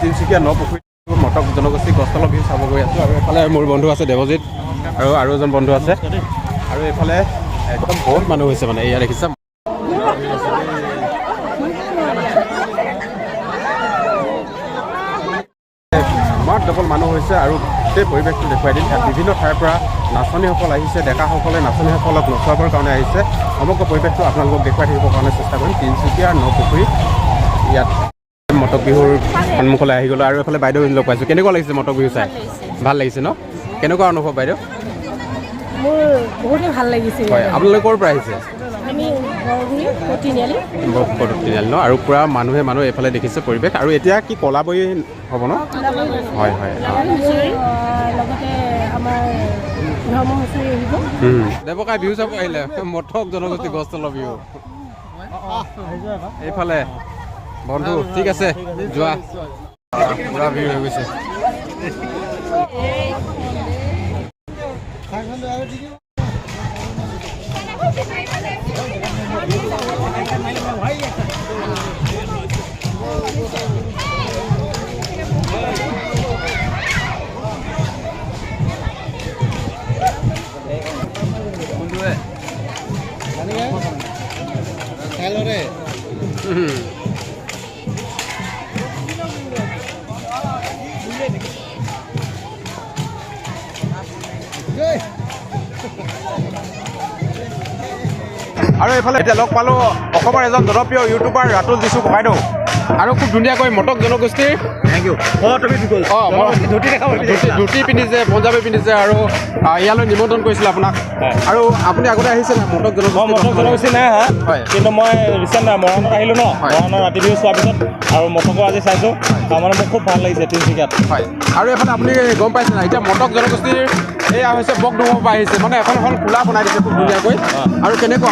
তিনিচুকীয়া নপুখুৰী মটক জনগোষ্ঠী গছতলৰ বিহু চাব গৈ আছোঁ আৰু এইফালে মোৰ বন্ধু আছে দেৱজিৎ আৰু এজন বন্ধু আছে আৰু এইফালে একদম বহুত মানুহ হৈছে মানে এয়া দেখিছা আমাৰ ডবল মানুহ হৈছে আৰু গোটেই পৰিৱেশটো দেখুৱাই দিম ইয়াত বিভিন্ন ঠাইৰ পৰা নাচনীসকল আহিছে ডেকাসকলে নাচনীসকলক নচুৱাবৰ কাৰণে আহিছে সমগ্ৰ পৰিৱেশটো আপোনালোকক দেখুৱাই থাকিবৰ কাৰণে চেষ্টা কৰিম তিনিচুকীয়া নপুখুৰী ইয়াত মটক বিহুৰ সন্মুখলৈ আহি গ'লোঁ আৰু এইফালে বাইদেউ লগ পাইছোঁ কেনেকুৱা লাগিছে মটক বিহু চাই ভাল লাগিছে ন কেনেকুৱা অনুভৱ বাইদেউ মোৰ বহুতেই ভাল লাগিছে হয় আপোনালোকে ক'ৰ পৰা আহিছে আমি তিনিআলি ন আৰু পূৰা মানুহে এইফালে দেখিছে পৰিৱেশ আৰু এতিয়া কি কলাবৰী হ'ব ন হয় হয় লগতে আমাৰ ধৰ্ম হুঁচৰি আহিব দেৱকাই বিহু চাব আহিলে মটক জনগোষ্ঠী গছতলৰ বিহু এইফালে বন্ধু ঠিক আছে যোৱা পূৰা ভিৰ হৈ গৈছে আৰু এইফালে এতিয়া লগ পালোঁ অসমৰ এজন জনপ্ৰিয় ইউটিউবাৰ ৰাতুল দিছু ককাইদেউ আৰু খুব ধুনীয়াকৈ মটক জনগোষ্ঠীৰ থেংক ইউ তুমি ধুতি পিন্ধিছে পঞ্জাৱী পিন্ধিছে আৰু ইয়ালৈ নিমন্ত্ৰণ কৰিছিলে আপোনাক আৰু আপুনি আগতে আহিছে নাই মটক জনগোষ্ঠী নাই অহা হয় কিন্তু মই ৰিচেণ্ট মৰাণত আহিলোঁ ন মৰাণৰ ৰাতি বিহু চোৱাৰ পিছত আৰু মটকো আজি চাইছোঁ তাৰমানে মোক খুব ভাল লাগিছে তিনিচুকীয়াত হয় আৰু এইফালে আপুনি গম পাইছে নাই এতিয়া মটক জনগোষ্ঠীৰ এয়া হৈছে বকডোঙৰ পৰা আহিছে মানে এখন খোলা বনাই দিছে খুব ধুনীয়াকৈ আৰু কেনেকুৱা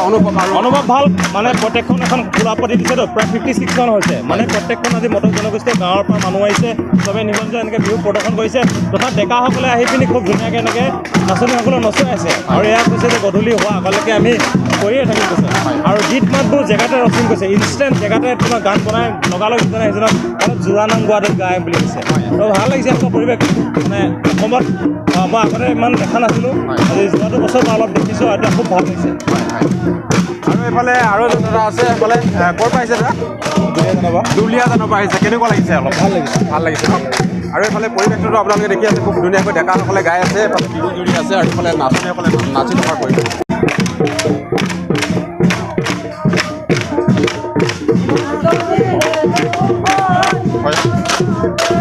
অনুভৱ ভাল মানে প্ৰত্যেকখন এখন খোলা পাতি দিছেতো প্ৰায় 56খন হৈছে মানে প্ৰত্যেকখন আজি মটক জনগোষ্ঠীয়ে গাঁৱৰ পৰা মানুহ আহিছে চবে নিজৰ নিজৰ এনেকৈ বিহু প্ৰদৰ্শন কৰিছে তথা ডেকাসকলে আহি পিনি খুব ধুনীয়াকৈ এনেকৈ নাচনীসকলে নচুৱাই আছে আৰু এয়া কৈছে যে গধূলি হোৱা আগলৈকে আমি কৰিয়ে থাকিম কৈছে আৰু গীত মাতবোৰ জেগাতে ৰচন কৰিছে ইনষ্টেণ্ট জেগাতে তোমাৰ গান বনাই লগালগ ইজনে সিজনক অলপ জোৰা নাম গোৱাটো গায় বুলি কৈছে তো ভাল লাগিছে আপোনাৰ পৰিৱেশ মানে অসমত মই আগতে ইমান দেখা নাছিলোঁ আজি যোৱাটো বছৰ মই অলপ দেখিছোঁ আৰু এতিয়া খুব ভাল লাগিছে আৰু এইফালে আৰু এজন দাদা আছে এইফালে ক'ৰ পৰা আহিছে দাদা দুলীয়াজানৰ পৰা আহিছে কেনেকুৱা লাগিছে অলপ ভাল লাগিছে ন আৰু এইফালে পৰিৱেশটোতো আপোনালোকে দেখি আছে খুব ধুনীয়াকৈ ডেকাসকলে গাই আছে এইফালে বিহু জুৰি আছে আৰু এইফালে নাচনীসকলে নাচি থকা পৰিৱেশ হয়